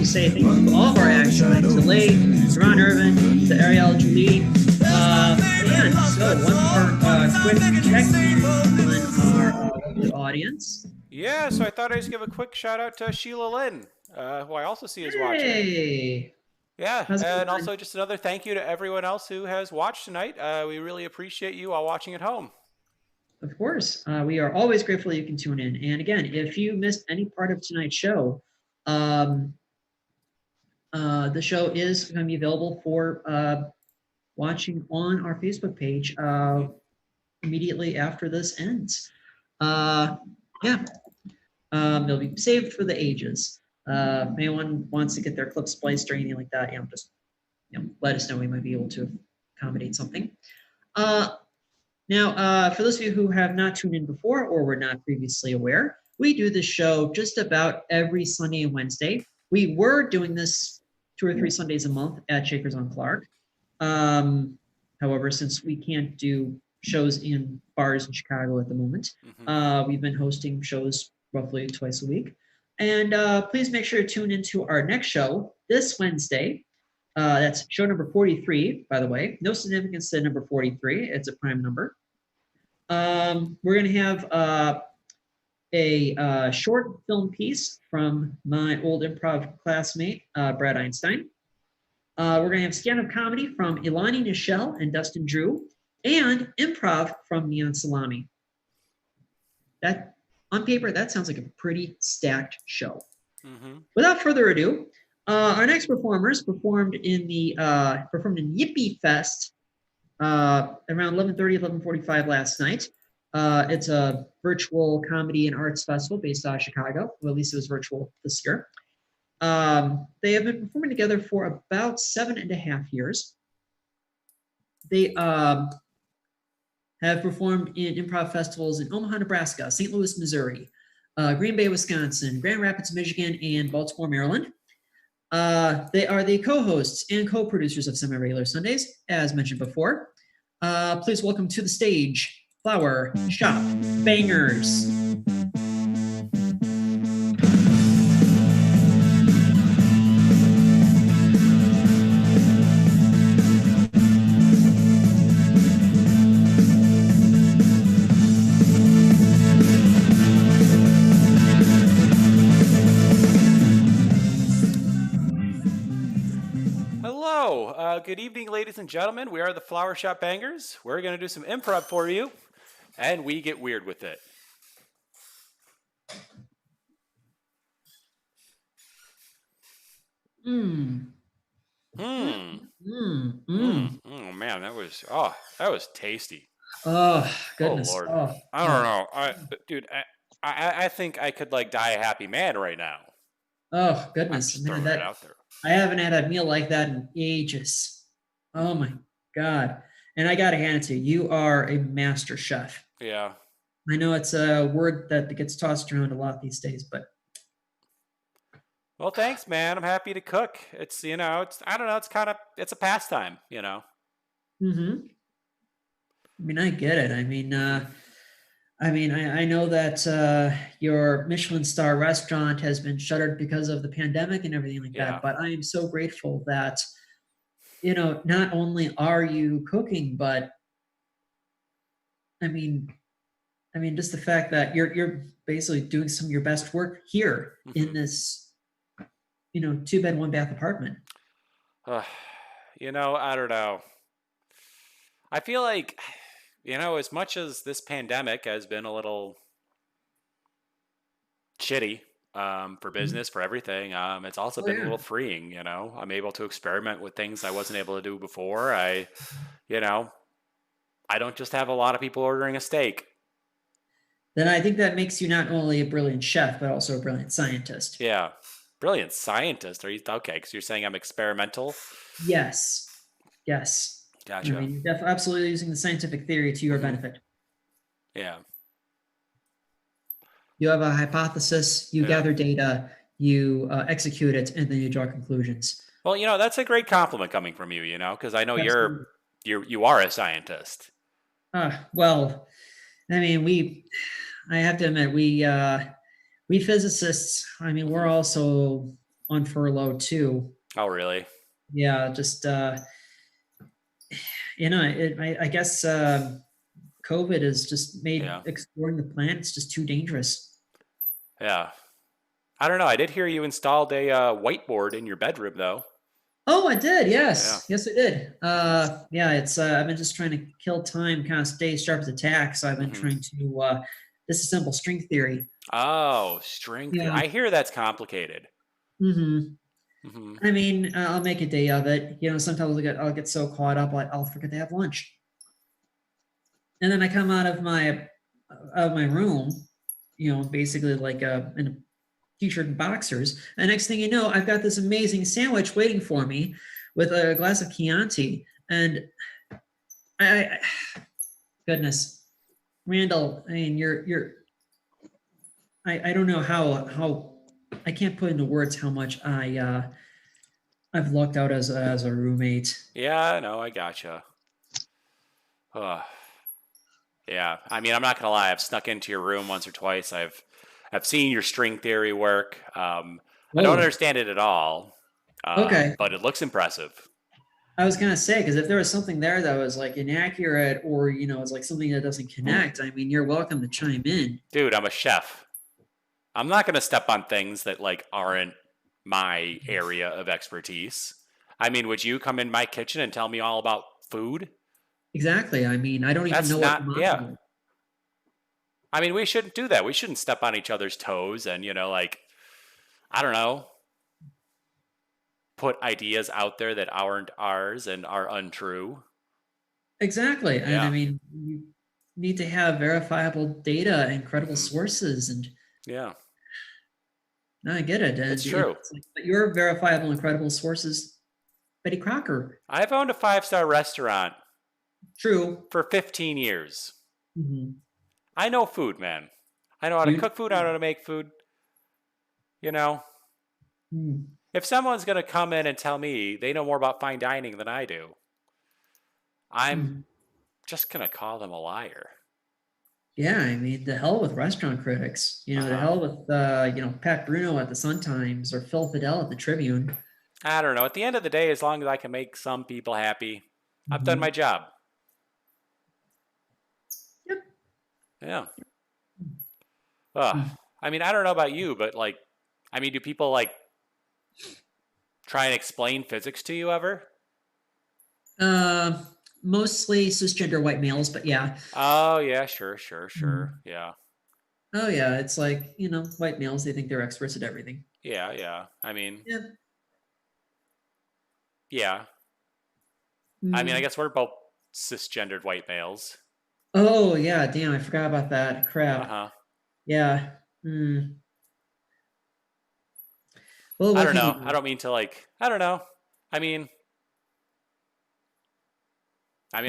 say, thank you to all of our acts, to Lee, to Ron Irvin, to Ariel Julie. And so one more quick check on our lovely audience. Yeah, so I thought I'd just give a quick shout out to Sheila Lynn, who I also see is watching. Hey. Yeah, How's it and going? also just another thank you to everyone else who has watched tonight. We really appreciate you all watching at home. Of course. We are always grateful you can tune in. And again, if you missed any part of tonight's show, the show is going to be available for watching on our Facebook page immediately after this ends. They'll be saved for the ages. If anyone wants to get their clip spliced or anything like that, just let us know. We might be able to accommodate something. Now, for those of you who have not tuned in before or were not previously aware, we do this show just about every Sunday and Wednesday. We were doing this 2 or 3 Sundays a month at Shakers on Clark. However, since we can't do shows in bars in Chicago at the moment, we've been hosting shows roughly twice a week. And please make sure to tune into our next show this Wednesday. That's show number 43, by the way. No significance to number 43. It's a prime number. We're going to have a short film piece from my old improv classmate, Brad Einstein. We're going to have stand-up comedy from Ilani Nichelle and Dustin Drew, and improv from Neon Salami. That, on paper, that sounds like a pretty stacked show. Without further ado, our next performers performed in Yippee Fest around 11:30, 11:45 last night. It's a virtual comedy and arts festival based out of Chicago. Well, at least it was virtual this year. They have been performing together for about 7.5 years. They have performed in improv festivals in Omaha, Nebraska, St. Louis, Missouri, Green Bay, Wisconsin, Grand Rapids, Michigan, and Baltimore, Maryland. They are the co-hosts and co-producers of Semi-Regular Sundays, as mentioned before. Please welcome to the stage, Flower Shop Bangers. Good evening, ladies and gentlemen. We are the Flower Shop Bangers. We're going to do some improv for you, and we get weird with it. Oh man, that was tasty. Oh goodness. Oh Lord. Oh. I don't know. Dude, I think I could like die a happy man right now. Oh goodness. I'm just throwing it out there. I haven't had a meal like that in ages. Oh my God. And I got to hand it to you. You are a master chef. Yeah. I know it's a word that gets tossed around a lot these days, but. Well, thanks, man. I'm happy to cook. It's, I don't know. It's a pastime, I mean, I get it. I know that your Michelin star restaurant has been shuttered because of the pandemic and everything like that, but I am so grateful that, not only are you cooking, but I mean, just the fact that you're basically doing some of your best work here in this, 2-bed, 1-bath apartment. You know, I don't know. I feel like, you know, as much as this pandemic has been a little shitty for business, for everything, it's also been a little freeing, you know. I'm able to experiment with things I wasn't able to do before. You know, I don't just have a lot of people ordering a steak. Then I think that makes you not only a brilliant chef, but also a brilliant scientist. Yeah. Brilliant scientist. Are you okay? Because you're saying I'm experimental? Yes. Yes. Gotcha. I mean, you're absolutely using the scientific theory to your benefit. Yeah. You have a hypothesis, you gather data, you execute it, and then you draw conclusions. Well, you know, that's a great compliment coming from you, you know, because I know you are a scientist. Well, I mean, I have to admit, we physicists, I mean, we're also on furlough too. Oh, really? Yeah, just, you know, I guess COVID has just made exploring the planets just too dangerous. Yeah. I don't know. I did hear you installed a whiteboard in your bedroom, though. Oh, I did. Yes. Yeah. Yes, I did. Yeah, it's, I've been just trying to kill time, kind of stay sharp as a tack. So I've been trying to disassemble string theory. Oh, string theory. I hear that's complicated. I mean, I'll make a day of it. You know, sometimes I'll get so caught up, I'll forget to have lunch. And then I come out of my room, you know, basically like in a t-shirt and boxers. And next thing you know, I've got this amazing sandwich waiting for me with a glass of Chianti. And goodness, Randall, I mean, I don't know how I can't put into words how much I've lucked out as a roommate. Yeah, no, I gotcha. Yeah, I mean, I'm not gonna lie. I've snuck into your room once or twice. I've seen your string theory work. I don't understand it at all. Okay, but it looks impressive. I was gonna say, because if there was something there that was like inaccurate, or you know, it's like something that doesn't connect, I mean, you're welcome to chime in. Dude, I'm a chef. I'm not gonna step on things that like aren't my area of expertise. I mean, would you come in my kitchen and tell me all about food? Exactly. I mean, I don't even know what. Yeah. I mean, we shouldn't do that. We shouldn't step on each other's toes and, you know, like, I don't know, put ideas out there that aren't ours and are untrue. Exactly. Yeah. And I mean, you need to have verifiable data and credible sources. And yeah. No, I get it. It's true. But your verifiable and credible sources, Betty Crocker. I've owned a 5-star restaurant. True. For 15 years. I know food, man. I know how to cook food. I know how to make food. You know, if someone's going to come in and tell me they know more about fine dining than I do, I'm just going to call them a liar. Yeah, I mean, the hell with restaurant critics. You know, the hell with, you know, Pat Bruno at the Sun-Times or Phil Fidel at the Tribune. I don't know. At the end of the day, as long as I can make some people happy, I've done my job. Yeah. I mean, I don't know about you, but like, I mean, do people like try and explain physics to you ever? Mostly cisgender white males, but yeah. Oh yeah, sure. Yeah. Oh yeah, it's like, you know, white males, they think they're experts at everything. Yeah. I mean, yeah. I mean, I guess we're both cisgendered white males. Oh yeah, damn, I forgot about that. Crap. Yeah. Well, I don't know. I don't mean to like, I don't know. I mean, no,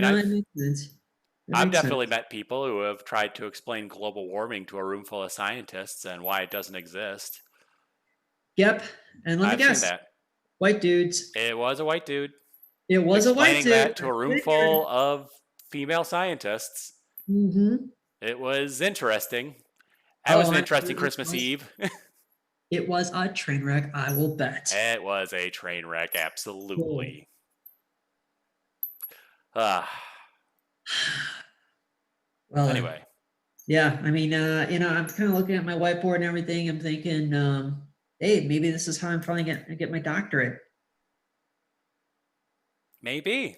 I've definitely met people who have tried to explain global warming to a room full of scientists and why it doesn't exist. Yep. And let me guess. Seen that. White dudes. It was a white dude. It was a white dude. Explaining that to a room full of female scientists. It was interesting. That was an interesting Christmas Eve. It was a train wreck, I will bet. It was a train wreck, absolutely. Well, anyway. Yeah, I mean, you know, I'm kind of looking at my whiteboard and everything. I'm thinking, hey, maybe this is how I'm finally going to get my doctorate. Maybe.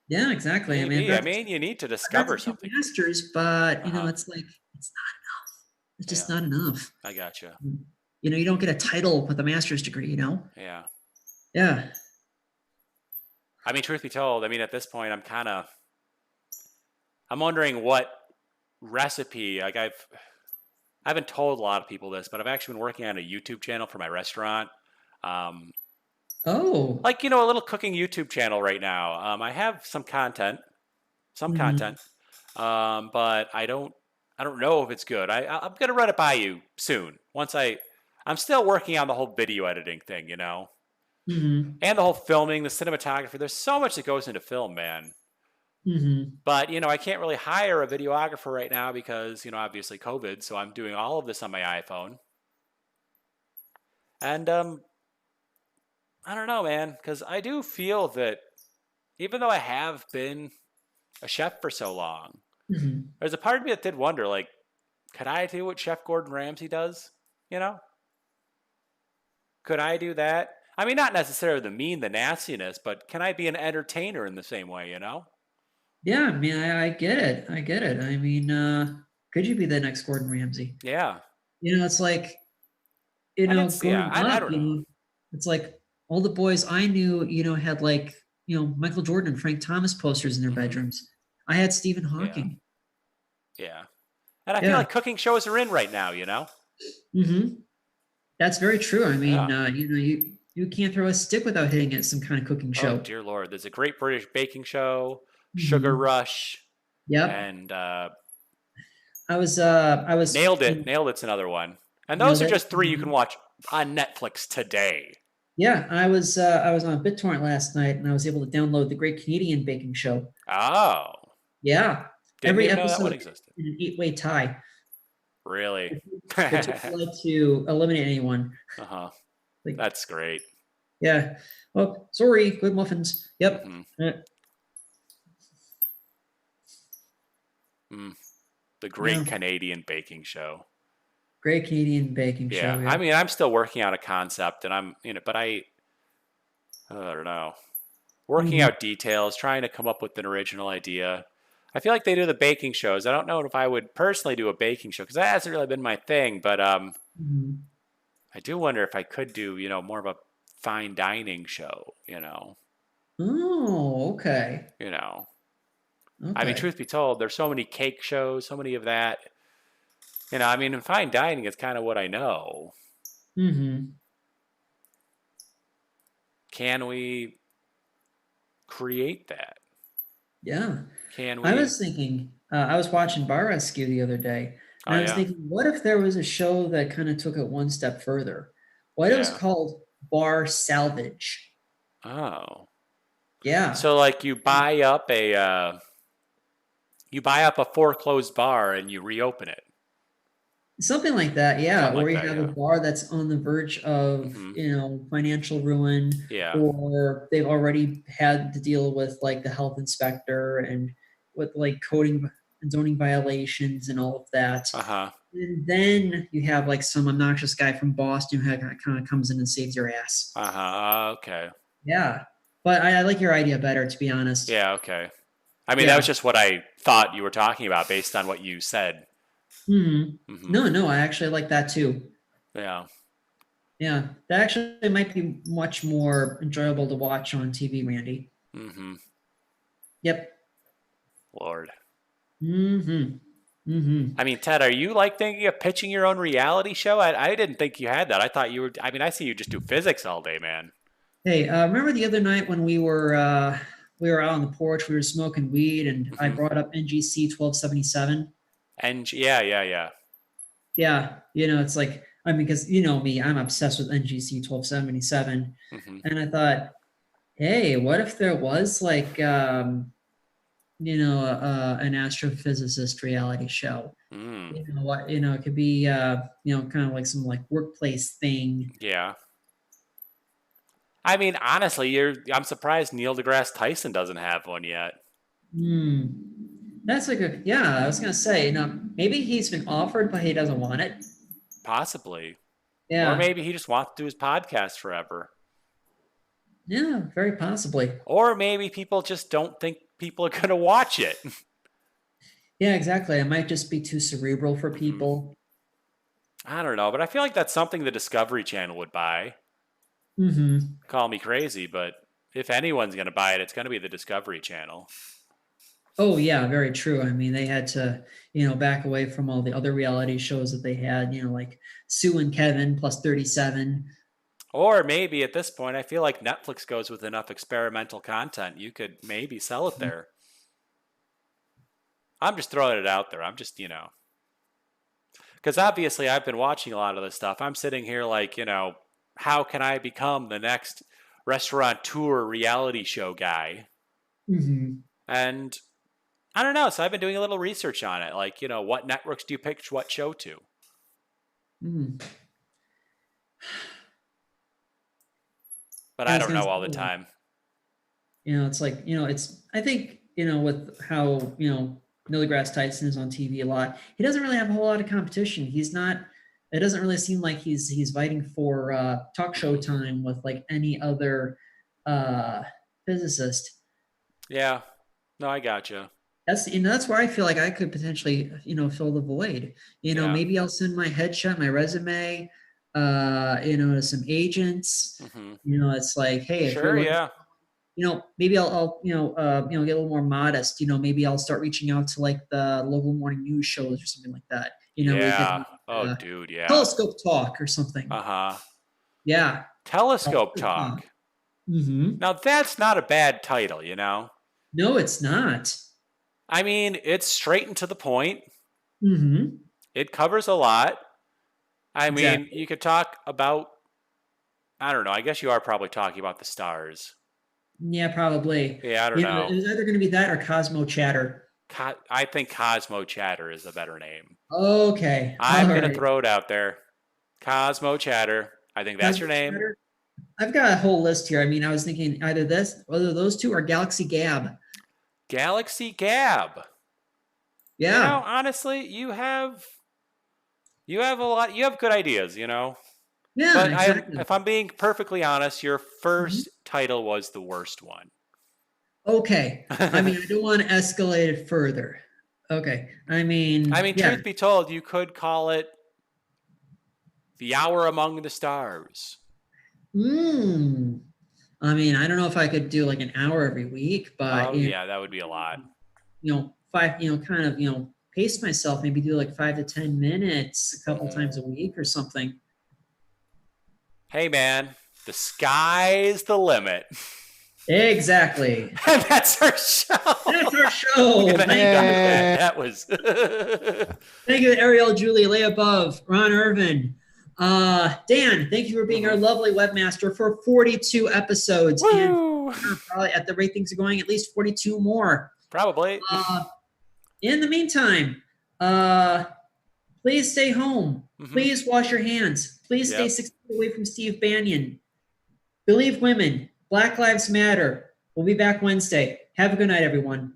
Yeah, exactly. Maybe. I I mean, you need to I got discover to do something. masters, but Uh-huh. it's like it's not enough. It's just Yeah. not enough. I gotcha. You don't get a title with a master's degree. Yeah. Yeah. I mean, truth be told, I mean, at this point, I'm wondering what recipe, like I haven't told a lot of people this, but I've actually been working on a YouTube channel for my restaurant. Oh. Like, a little cooking YouTube channel right now. I have some content, but I don't know if it's good. I'm gonna run it by you soon. I'm still working on the whole video editing thing, Mm-hmm. and the whole filming, the cinematography. There's so much that goes into film, man. Mm-hmm. But I can't really hire a videographer right now because obviously COVID. So I'm doing all of this on my iPhone, and I don't know, man, because I do feel that even though I have been a chef for so long, Mm-hmm. there's a part of me that did wonder, like, could I do what Chef Gordon Ramsay does? Could I do that? I mean, not necessarily the nastiness, but can I be an entertainer in the same way, Yeah, I mean, I get it. I get it. I mean, could you be the next Gordon Ramsay? Yeah. It's like, growing I up, don't know. it's like all the boys I knew, had like, Michael Jordan and Frank Thomas posters in their bedrooms. I had Stephen Hawking. Yeah. And I feel like cooking shows are in right now, Mm-hmm. That's very true. I mean, Yeah. You can't throw a stick without hitting it some kind of cooking show. Oh, dear Lord. There's a Great British Baking Show, Sugar Rush. Yep. And I was Nailed It. Nailed It's another one. And those are just 3 you can watch on Netflix today. Yeah, I was on BitTorrent last night, and I was able to download the Great Canadian Baking Show. Oh. Yeah. Every episode know that one existed. In an 8-way tie. Really? Which is like to eliminate anyone. Uh-huh. Like, that's great. Yeah. Oh, sorry. Good muffins. Yep. The Great Canadian Baking Show. Great Canadian Baking Show. Yeah. I mean, I'm still working on a concept, and I'm, but I don't know. Working out details, trying to come up with an original idea. I feel like they do the baking shows. I don't know if I would personally do a baking show because that hasn't really been my thing. But I do wonder if I could do, more of a fine dining show. Oh, okay. Okay. I mean, truth be told, there's so many cake shows, so many of that. I mean, in fine dining is kind of what I know. Mm-hmm. Can we create that? Yeah. Can we? I was thinking, I was watching Bar Rescue the other day, and I was thinking, what if there was a show that kind of took it one step further? What it was called Bar Salvage. Oh. Yeah. So like you buy up a foreclosed bar and you reopen it. Something like that, yeah. Something or like you that, have a bar that's on the verge of, financial ruin. Yeah. Or they've already had to deal with like the health inspector and with like coding and zoning violations and all of that. Uh-huh. And then you have like some obnoxious guy from Boston who kind of comes in and saves your ass. Uh-huh. Okay. Yeah. But I like your idea better, to be honest. Yeah, okay. I mean, that was just what I thought you were talking about based on what you said. Mm-hmm. No, I actually like that too. Yeah. Yeah, that actually might be much more enjoyable to watch on TV, Randy. Mm-hmm. Yep. Lord. Mm-hmm. Mm-hmm. I mean, Ted, are you like thinking of pitching your own reality show? I didn't think you had that. I thought you were. I mean, I see you just do physics all day, man. Hey, remember the other night when we were out on the porch, we were smoking weed, and I brought up NGC 1277. And yeah. Yeah, it's like, I mean, because you know me, I'm obsessed with NGC 1277, and I thought, hey, what if there was like, an astrophysicist reality show? It could be, kind of like some like workplace thing. Yeah. I mean, honestly, I'm surprised Neil deGrasse Tyson doesn't have one yet. That's like I was gonna say, maybe he's been offered, but he doesn't want it. Possibly. Yeah. Or maybe he just wants to do his podcast forever. Yeah, very possibly. Or maybe people just don't think people are going to watch it. Yeah, exactly. It might just be too cerebral for people. I don't know, but I feel like that's something the Discovery Channel would buy. Mm-hmm. Call me crazy, but if anyone's going to buy it, it's going to be the Discovery Channel. Oh yeah, very true. I mean, they had to, back away from all the other reality shows that they had, like Sue and Kevin plus 37. Or maybe at this point, I feel like Netflix goes with enough experimental content. You could maybe sell it there. I'm just throwing it out there. I'm just, because obviously I've been watching a lot of this stuff. I'm sitting here like, how can I become the next restaurateur reality show guy? Mm-hmm. And I don't know. So I've been doing a little research on it. Like, what networks do you pitch what show to? Mm. But I don't know all the time. It's like, I think, with how, Neil deGrasse Tyson is on TV a lot, he doesn't really have a whole lot of competition. It doesn't really seem like he's fighting for talk show time with like any other physicist. Yeah. No, I gotcha. That's where I feel like I could potentially, fill the void. Maybe I'll send my headshot, my resume, to some agents. It's like, hey, sure, maybe I'll get a little more modest. Maybe I'll start reaching out to like the local morning news shows or something like that. Yeah. Dude, yeah. Telescope talk or something. Yeah. Telescope talk. Mm-hmm. Now that's not a bad title, No, it's not. I mean, it's straight and to the point. Mm-hmm. It covers a lot. I mean, you could talk about, I don't know, I guess you are probably talking about the stars. Yeah, probably. Yeah, I don't know. It's either going to be that or Cosmo Chatter. I think Cosmo Chatter is a better name. Okay. I'm going to throw it out there. Cosmo Chatter. I think that's your name. Chatter? I've got a whole list here. I mean, I was thinking either those two or Galaxy Gab. Galaxy Gab. Yeah. Honestly, you have a lot. You have good ideas, Yeah. But exactly. if I'm being perfectly honest, your first title was the worst one. Okay. I mean, I don't want to escalate it further. Okay. I mean, truth be told, you could call it The Hour Among the Stars. I mean, I don't know if I could do like an hour every week, but yeah, that would be a lot. Pace myself, maybe do like 5 to 10 minutes a couple times a week or something. Hey man, the sky's the limit. Exactly. And that's our show. That's our show. That was. Thank you, Ariel Julie, lay above, Ron Irvin. Dan, thank you for being our lovely webmaster for 42 episodes. Woo! And probably at the rate things are going, at least 42 more. Probably. In the meantime, please stay home. Please wash your hands. Please stay 6 feet away from Steve Bannon. Believe women. Black Lives Matter. We'll be back Wednesday. Have a good night, everyone.